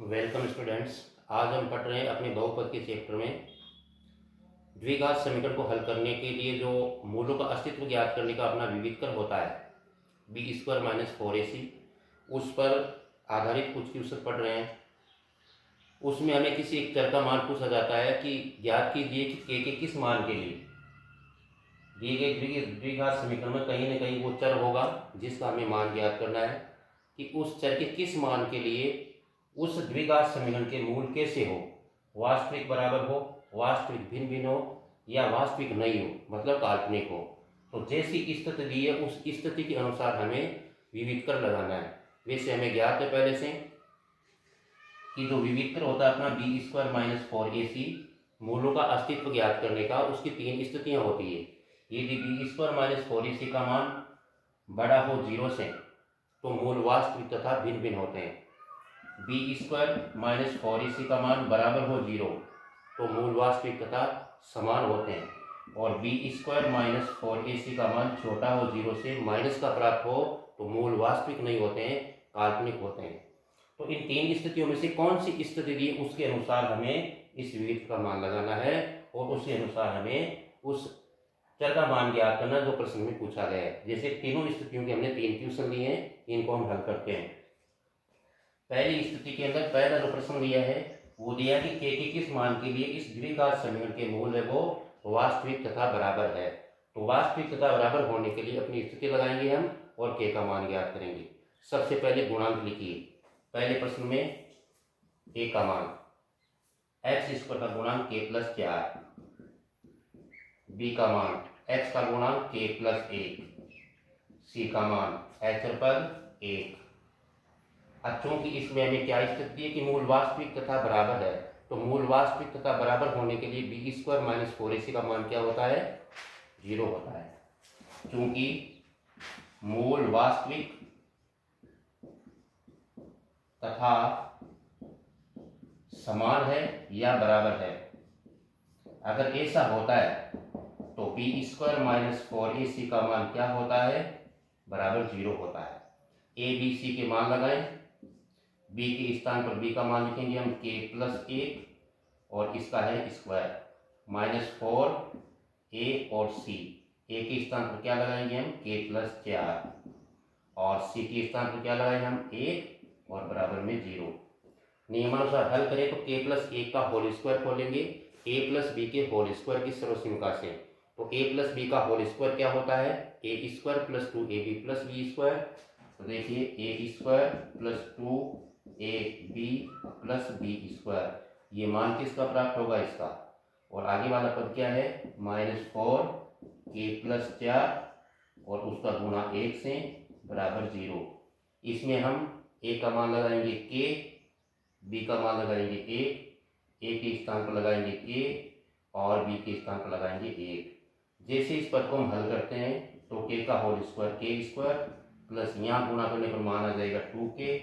Welcome students. आज हम पढ़ रहे हैं अपने बहुपद के चैप्टर में द्विघात समीकरण को हल करने के लिए जो मूलों का अस्तित्व ज्ञात करने का अपना विविधकर होता है बी स्क्वायर माइनस 4ac, उस पर आधारित कुछ क्वेश्चन पढ़ रहे हैं। उसमें हमें किसी एक चर का मान पूछा जाता है कि ज्ञात कीजिए कि के किस मान के लिए दिए गए द्विघात समीकरण में कहीं ना कहीं वो चर होगा जिसका हमें मान ज्ञात करना है कि उस चर के किस मान के लिए उस द्विघात समीकरण के मूल कैसे हो, वास्तविक बराबर हो, वास्तविक भिन्न भिन्न हो या वास्तविक नहीं हो, मतलब काल्पनिक हो। तो जैसी स्थिति दी है उस स्थिति के अनुसार हमें विविधकर लगाना है। वैसे हमें ज्ञात है पहले से कि जो विविधकर होता है अपना बी स्क्वायर माइनस 4ac, मूलों का अस्तित्व ज्ञात करने का उसकी तीन स्थितियां होती है। यदि बी स्क्वायर माइनस 4ac का मान बड़ा हो 0 से तो मूल वास्तविक तथा भिन्न भिन्न होते हैं। बी स्क्वायर माइनस 4ac का मान बराबर हो 0 तो मूल वास्तविक तथा समान होते हैं, और बी स्क्वायर माइनस 4ac का मान छोटा हो 0 से माइनस का प्राप्त हो तो मूल वास्तविक नहीं होते हैं, काल्पनिक होते हैं। तो इन तीन स्थितियों में से कौन सी स्थिति दी उसके अनुसार हमें इस विविध का मान लगाना है और उसी अनुसार हमें उस चर का मान ज्ञात करना जो प्रश्न में पूछा गया है। जैसे तीनों स्थितियों के हमने तीन क्वेश्चन लिए हैं, इनको हम हल करते हैं। पहली स्थिति के अंदर पहला जो प्रश्न दिया है वो दिया कि के किस मान के लिए इस द्विघात समीकरण के मूल है वो वास्तविक तथा बराबर है। तो वास्तविक तथा बराबर होने के लिए अपनी स्थिति लगाएंगे हम और के का मान ज्ञात करेंगे। सबसे पहले गुणांक लिखिए। पहले प्रश्न में ए का मान एक्स स्क्वायर का गुणांक के प्लस 4, बी का मान एक्स का गुणांक के प्लस 1, सी का मान एच पर 1। अब चूंकि इसमें हमें क्या स्थिति है कि मूल वास्तविक तथा बराबर है, तो मूल वास्तविक तथा बराबर होने के लिए बी स्क्वायर माइनस 4ac का मान क्या होता है, 0 होता है। चूंकि मूल वास्तविक तथा समान है या बराबर है, अगर ऐसा होता है तो बी स्क्वायर माइनस 4ac का मान क्या होता है, बराबर 0 होता है। ए बी सी के मान लगाएं। बी के स्थान पर बी का मान लिखेंगे हम के प्लस 1 और इसका है स्क्वायर माइनस 4a और सी। ए के स्थान पर क्या लगाएंगे हम के प्लस 4 और सी के स्थान पर क्या लगाएंगे हम 1 और बराबर में 0। नियमानुसार हल करें तो के प्लस 1 का होल स्क्वायर खोलेंगे ए प्लस बी के होल स्क्वायर की सर्वसमीका से। तो ए प्लस बी का होल स्क्वायर क्या होता है, A square plus 2ab plus B square. तो देखिए A square plus 2ab plus B square, ये मान किसका प्राप्त होगा, इसका। और आगे वाला पद क्या है, माइनस 4 a प्लस 4 और उसका गुणा 1 से बराबर 0। इसमें हम a का मान लगाएंगे k, b का मान लगाएंगे 1, a के स्थान पर लगाएंगे k और b के स्थान पर लगाएंगे 1। जैसे इस पद को हम हल करते हैं तो k का होल स्क्वायर के स्क्वायर प्लस यहाँ गुणा करने पर मान आ जाएगा 2k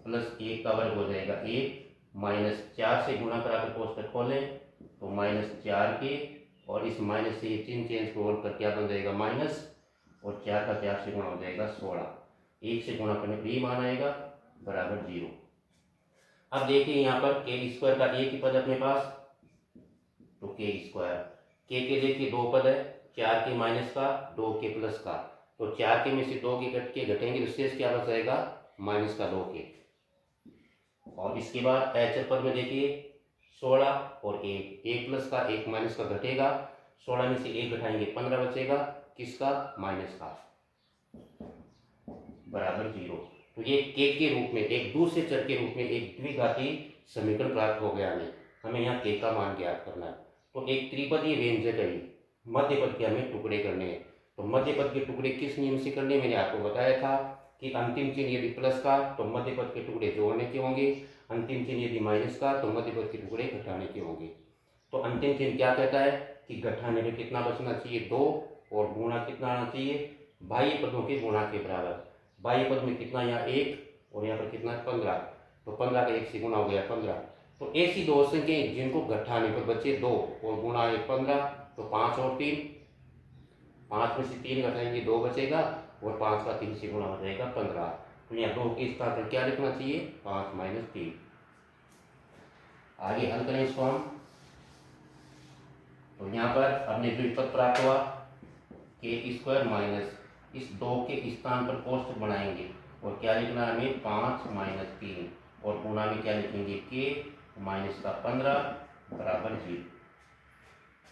प्लस 1 का वर्ग हो जाएगा 1 माइनस 4 से गुणा कराकर कोष्ठक खोलें तो माइनस 4k और इस माइनस से ये चिन्ह चेंज को कर क्या बन जाएगा माइनस, और 4 का 4 से गुणा हो जाएगा 16। 1 से गुणा करने पर ये मान आएगा बराबर 0। अब देखिए यहाँ पर के स्क्वायर का एक ही पद अपने पास, तो के स्क्वायर के देखिए दो पद है, 4k माइनस का 2k प्लस का। तो 4k में से 2k कट के घटेंगे तो शेष क्या बच जाएगा, माइनस का 2k। और इसके बाद एच पद में देखिए 16 और 1 प्लस का 1 माइनस का घटेगा, 16 में से 1 घटाएंगे 15 बचेगा, किसका, माइनस का, बराबर 0। तो ये के रूप में एक दूसरे चर के रूप में एक द्विघाती समीकरण प्राप्त हो गया हमें यहाँ के का मान ज्ञात करना है। तो एक त्रिपदीय व्यंजक है, मध्य पद के हमें टुकड़े करने हैं। तो मध्य पद के टुकड़े किस नियम से करने, मैंने आपको बताया था कि अंतिम चिन्ह यदि प्लस का तो मध्य पद के टुकड़े जोड़ने के होंगे, अंतिम चिन्ह यदि माइनस का तो मध्य पद के टुकड़े घटाने के होंगे। तो अंतिम चिन्ह क्या कहता है कि घटाने में कितना बचना चाहिए, 2, और गुणा कितना आना चाहिए, बाह्य पदों के गुणा के बराबर। बाह्य पद में कितना, यहाँ 1 और यहाँ पर कितना 15, तो 15 का 1 से गुणा हो गया 15। तो ऐसी दो संख्याएं जिनको घटाने पर बचे 2 और गुणा 15, तो 5 और 3, 5 में से 3 घटाएंगे 2 बचेगा और 5 का 3 से गुणा हो जाएगा 15। तो यहाँ 2 के स्थान पर क्या लिखना चाहिए, 5 माइनस 3। आगे हल करें इसको हम, तो यहाँ पर अपने द्विपद प्राप्त हुआ के स्क्वायर माइनस इस 2 के स्थान पर कोष्टक बनाएंगे और क्या लिखना है हमें 5 माइनस 3 और गुणा में क्या लिखेंगे के माइनस का 15 बराबर 0।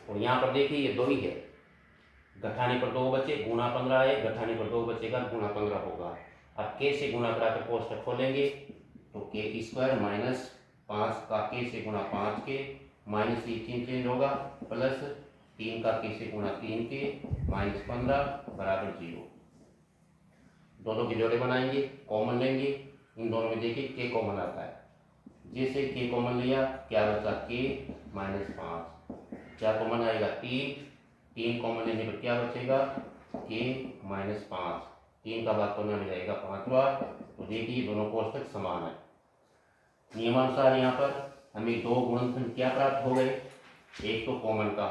और यहाँ पर देखिए ये 2 ही है, घटाने पर 2 बचे, गुणा 15 है, घटाने पर 2 बचेगा, गुणा 15 होगा। अब के से गुणा कराकर कोष्टक खोलेंगे तो के स्क्वायर माइनस 5 का के से गुणा 5 के माइनस ये 3 चेंज होगा प्लस 3 का के से गुणा 3 के माइनस 15 बराबर 0। दोनों के जोड़े बनाएंगे, कॉमन लेंगे, इन दोनों में देखिए के कॉमन आता है, जैसे के कॉमन लिया क्या बचा के माइनस 5, क्या कॉमन आएगा 3 कॉमन लेने पर क्या बचेगा के माइनस 5, 3 का भाग करना में जाएगा 5 बार। तो देखिए दोनों कोष्टक समान है। नियमानुसार यहाँ पर हमें 2 गुणनखंड क्या प्राप्त हो गए, एक तो कॉमन का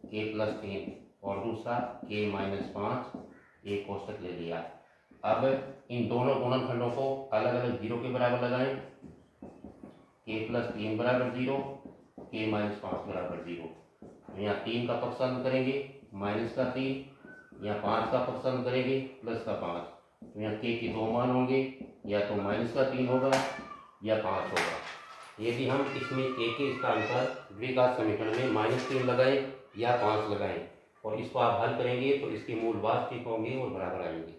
के प्लस 3 और दूसरा के माइनस 5, एक कोष्टक ले लिया। अब इन दोनों गुणनखंडों को अलग अलग 0 के बराबर लगाएं, के प्लस 3 बराबर 0, के माइनस 5 बराबर 0। यहाँ 3 का पक्षांतर करेंगे माइनस का 3, यहाँ 5 का पक्षांतर करेंगे प्लस का 5, तो यहाँ के 2 मान होंगे, या तो माइनस का 3 होगा या 5 होगा। यदि हम इसमें के स्थान पर द्विघात समीकरण में -3 लगाएं या 5 लगाएं और इसको आप हल करेंगे तो इसके मूल वास्तविक होंगे और बराबर आएंगे।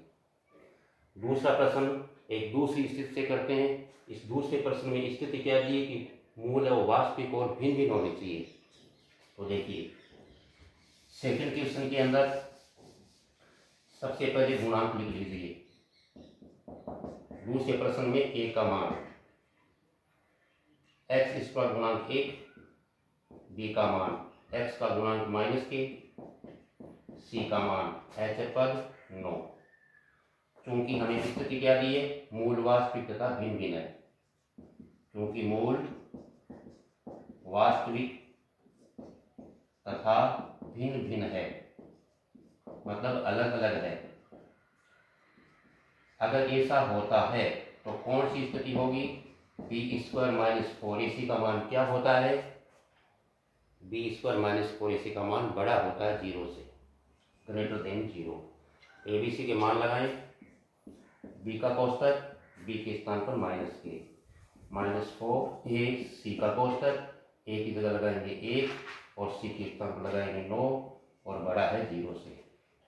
दूसरा प्रश्न एक दूसरी स्थिति से करते हैं। इस दूसरे प्रश्न में स्थिति क्या दी है कि मूल और वास्तविक और भिन्न भिन्न होने चाहिए। तो देखिए सेकंड क्वेश्चन के अंदर सबसे पहले गुणांक लिख लीजिए। दूसरे प्रश्न में a का मान x स्क्वायर गुणांक 1, b का मान x का गुणांक माइनस के, c का मान h पद 9। चूंकि हमें स्थिति क्या दी है, मूल वास्तविक तथा भिन्न भिन्न है। क्योंकि मूल वास्तविक तथा भिन्न भिन्न है मतलब अलग अलग है। अगर ऐसा होता है तो कौन सी स्थिति होगी, बी स्क्वायर माइनस 4ac का मान क्या होता है, बी स्क्वायर माइनस 4ac का मान बड़ा होता है 0 से, ग्रेटर देन 0। abc के मान लगाएं, बी का कोष्टक बी के स्थान पर माइनस के -4 ac का कोष्टक a की जगह लगाएंगे 1 और c के स्थान पर लगाएंगे 9 और बड़ा है 0 से।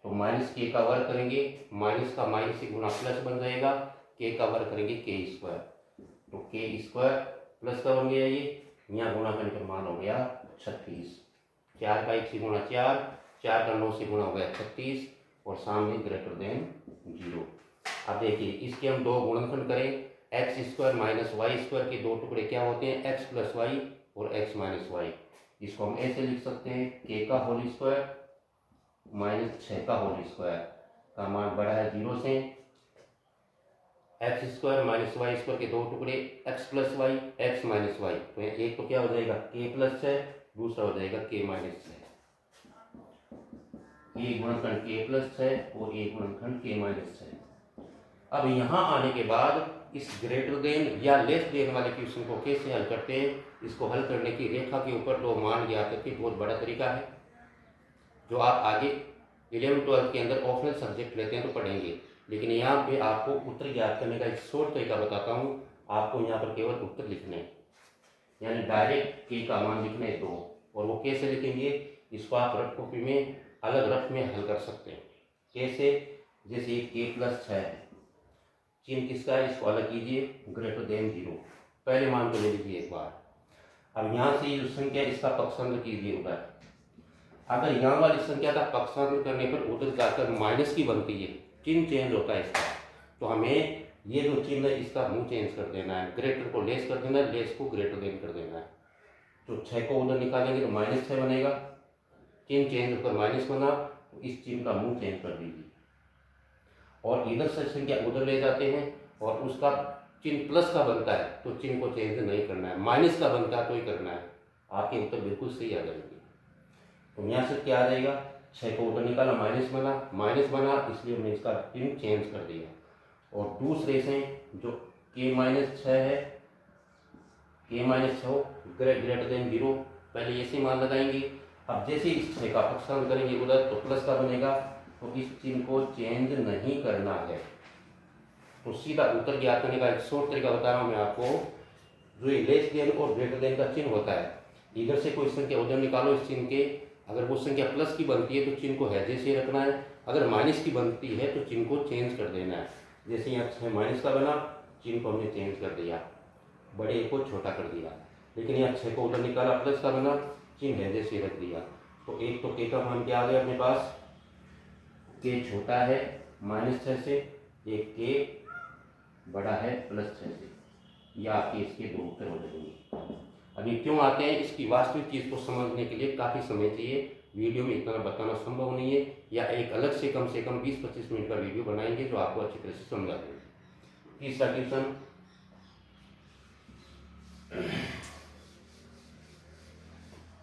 तो माइनस के का वर्ग करेंगे, माइनस का माइनस से गुना प्लस बन जाएगा, के का वर्ग करेंगे के स्क्वायर, तो के स्क्वायर प्लस का बन गया, ये यहाँ गुणा करने पर मान हो गया 36। 4 का 1 से गुणा 4, 4 का 9 से गुणा हो गया 36 और सामने ग्रेटर देन 0। अब देखिए इसके हम 2 गुणनखंड करें, x square minus y square के 2 टुकड़े क्या होते हैं, एक्स प्लस वाई और एक्स माइनस वाई। इसको हम ऐसे लिख सकते हैं के का होल स्क्वायर माइनस 6 का होल स्क्वायर का मान बड़ा है 0 से, x square minus y square के 2 टुकड़े x plus y x minus y, तो एक तो क्या हो जाएगा के प्लस 6, दूसरा हो जाएगा के माइनस 6। ये गुणनखंड के प्लस 6 और एक गुणनखंड के माइनस 6। अब यहाँ आने के बाद इस ग्रेटर देन या लेस देन वाले क्वेश्चन को कैसे हल करते हैं, इसको हल करने की रेखा के ऊपर 2 मान ज्ञात करके बहुत बड़ा तरीका है, जो आप आगे 11वीं-12वीं के अंदर ऑप्शनल सब्जेक्ट लेते हैं तो पढ़ेंगे। लेकिन यहाँ पे आपको उत्तर ज्ञात करने का एक शॉर्ट तरीका बताता हूँ। आपको यहाँ पर केवल उत्तर लिखने हैं, यानी डायरेक्ट के का मान लिखने 2, और वो कैसे लिखेंगे, इसको आप रफ कॉपी में अलग रफ में हल कर सकते हैं। कैसे, जैसे के प्लस 6 है, चिन्ह किसका है, इसको अलग कीजिए, ग्रेटर देन 0, पहले मान को ले लीजिए एक बार। अब यहाँ से जो संख्या इसका पक्षांतर कीजिए उधर, अगर यहाँ वाली संख्या का पक्षांतर करने पर उधर जाकर माइनस की बनती है, चिन्ह चेंज होता है इसका, तो हमें ये जो चिन्ह है इसका मुंह चेंज कर देना है, ग्रेटर को लेस कर देना है, लेस को ग्रेटर देन कर देना है। तो 6 को उधर निकालेंगे तो -6 बनेगा, चिन्ह चेंज होकर माइनस बना, तो इस चिन्ह का मुंह चेंज कर दीजिए, और इधर से संख्या उधर ले जाते हैं और उसका चिन्ह प्लस का बनता है तो चिन्ह को चेंज नहीं करना है, माइनस का बनता है तो ही करना है। आपके उत्तर बिल्कुल सही आ जाएंगे। तो यहाँ से क्या आ जाएगा, 6 को उधर निकाला माइनस बना, इसलिए हमने इसका चिन्ह चेंज कर दिया। और दूसरे से जो k -6 है के माइनस हो ग्रेटर देन 0, पहले ऐसे मान लगाएंगे। अब जैसे इस 6 का पक्षांतर करेंगे उधर तो प्लस का बनेगा, तो इस चिन्ह को चेंज नहीं करना है। तो सीधा उत्तर ज्ञात करने का एक शॉर्ट तरीका बता रहा हूँ मैं आपको। जो ये लेस देन और ग्रेटर देन का चिन्ह होता है, इधर से कोई संख्या उधर निकालो इस चिन्ह के, अगर वो संख्या प्लस की बनती है तो चिन्ह को है जैसे रखना है, अगर माइनस की बनती है तो चिन्ह को चेंज कर देना है। जैसे यहाँ 6 माइनस का बना, चिन्ह को हमने चेंज कर दिया, बड़े को छोटा कर दिया। लेकिन यहाँ 6 को उधर निकाला, प्लस का बना, चिन्ह है जैसे रख दिया। तो एक तो के का मान क्या आ गया अपने पास, के छोटा है -6 से, एक के बड़ा है +6 से। या आपके इसके दो उत्तर हो जाएंगे। अभी क्यों आते हैं, इसकी वास्तविक चीज़ को समझने के लिए काफ़ी समय चाहिए, वीडियो में इतना बताना संभव नहीं है, या एक अलग से कम 20-25 मिनट का वीडियो बनाएंगे जो आपको अच्छी तरह से समझा देंगे। तीसरा क्वेश्चन,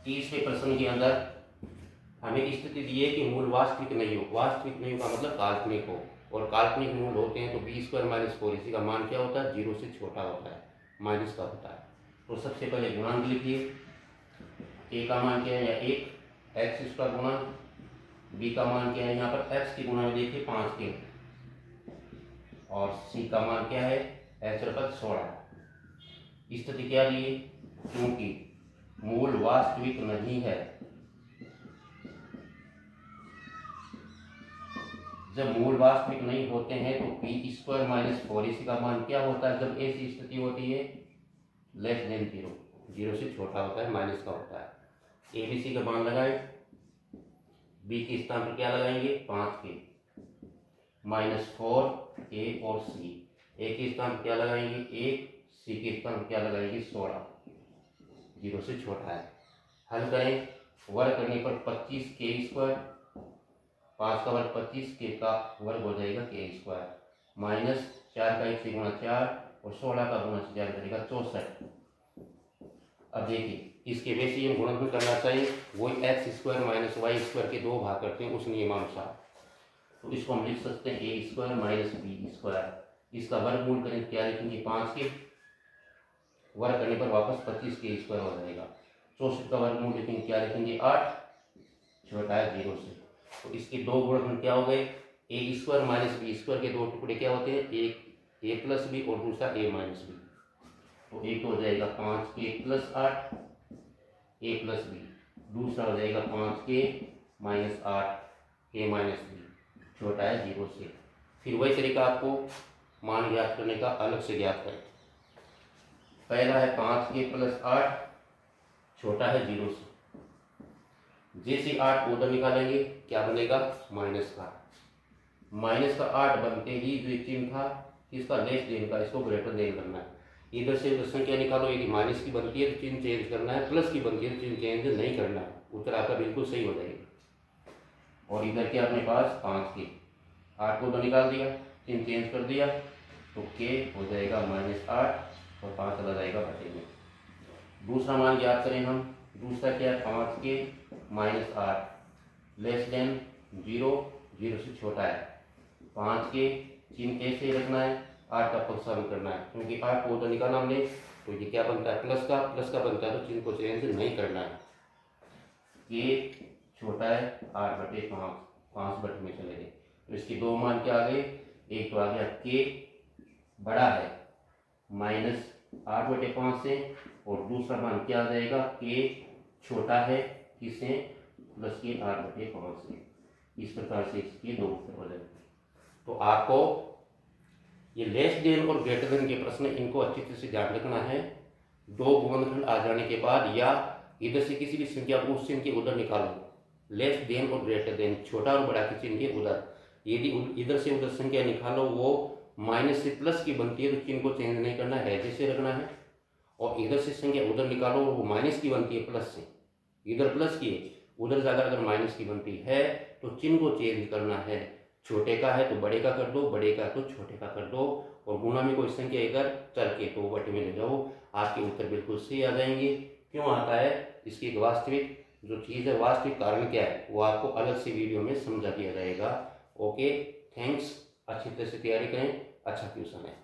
30वें प्रश्न के अंदर हमें स्थिति दी है कि मूल वास्तविक नहीं हो। वास्तविक नहीं हो का मतलब काल्पनिक हो, और काल्पनिक मूल होते हैं तो b² - 4 इसी का मान क्या होता है, 0 से छोटा होता है, माइनस का होता है। तो सबसे पहले गुणांक लिखिए, a का मान क्या है, या 1 x इसका गुणा, b का मान क्या है, यहाँ पर x की गुणा में देखिए 5 के, और c का मान क्या है, x 16। स्थिति क्या दी है, क्योंकि मूल वास्तविक नहीं है। जब मूल वास्तविक नहीं होते हैं तो b² - 4 इसी का मान क्या होता है, जब ऐसी स्थिति होती है लेस देन 0, 0 से छोटा होता है, माइनस का होता है। ABC का मान लगाए, b के स्थान पर क्या लगाएंगे, 5 के, -4 a और c, a के स्थान पर क्या लगाएंगे 1, c के स्थान पर क्या लगाएंगे 16, 0 से छोटा है। हल करें, वर्ग करने पर 25k², 5 का वर्ग 25, के का वर्ग हो जाएगा k², -4 का 1 से गुणा 4 और 16 का गुणा से 4 करेगा 64। अब देखिए इसके वैसे हम गुणनफल करना चाहिए, वही x² - y² के 2 भाग करते हैं उस नियमानुसार। तो इसको हम लिख सकते हैं a² - b²। इसका वर्गमूल करें क्या लिखेंगे, 5 के, वर्ग करने पर वापस 25k² हो जाएगा। 64 का वर्गमूल लिखेंगे क्या लिखेंगे, 8, छोटा है 0 से। तो इसके दो गुणनफल क्या हो गए, a² - b² के 2 टुकड़े क्या होते हैं, एक a+b और दूसरा a-b। तो एक हो जाएगा 5k + 8 a+b, दूसरा हो जाएगा 5k - 8 a-b, छोटा है 0 से। फिर वही तरीका आपको मान ज्ञात करने का अलग से ज्ञात करें। पहला है 5k + 8, छोटा है 0 से। जैसे 8 को उधर निकालेंगे क्या बनेगा, माइनस का 8 बनते ही जो चिन्ह था इसका लेस देन का, इसको ग्रेटर देन करना है। इधर से उधर संख्या निकालो, यदि माइनस की बनती है तो चिन्ह चेंज करना है, प्लस की बनती है तो चिन्ह चेंज नहीं करना है। उत्तर आपका बिल्कुल सही हो जाएगा। और इधर क्या अपने पास 5k, 8 को उधर निकाल दिया, चिन्ह चेंज कर दिया, तो k हो जाएगा -8 और 5 चला जाएगा बटे में। दूसरा मान ज्ञात करें हम, दूसरा क्या है 5k - 8 लेस देन 0, 0 से छोटा है। 5k चिन्ह कैसे रखना है, 8 का पक्षांतर करना है, क्योंकि 8 को उधर निकाला हमने तो ये क्या बनता है, प्लस का बनता है, तो चिन्ह को चेंज नहीं करना है। k छोटा है 8/5, 5 बटे में चले गए, तो इसके दो मान क्या आ गए, एक तो आ गया k बड़ा है -8/5 से, और दूसरा मान क्या आ जाएगा, k छोटा है किससे, प्लस के 8/5 से। इस प्रकार से इसके दो उत्तर हो जाएंगे। तो आपको ये लेस देन और ग्रेटर देन के प्रश्न, इनको अच्छी तरह से ध्यान रखना है। दो गुणनखंड आ जाने के बाद या इधर से किसी भी संख्या को उस चिन्ह के उधर निकालो, लेस देन और ग्रेटर देन, छोटा और बड़ा के चिन्ह के उधर, यदि इधर से उधर संख्या निकालो वो माइनस से प्लस की बनती है तो चिन्ह को चेंज नहीं करना है, जैसे रखना है। और इधर से संख्या उधर निकालो वो माइनस की बनती है प्लस से, इधर प्लस की है, उधर जाकर अगर माइनस की बनती है तो चिन्ह को चेंज करना है। छोटे का है तो बड़े का कर दो, बड़े का तो छोटे का कर दो, और गुणा में कोई संख्या इधर चल के तो बटे में ले जाओ, आपके उत्तर बिल्कुल सही आ जाएंगे। क्यों आता है, इसकी एक वास्तविक जो चीज़ है, वास्तविक कारण क्या है, वो आपको अलग से वीडियो में समझा दिया जाएगा। Okay, thanks. अच्छी तरह से तैयारी करें, अच्छा ट्यूशन है।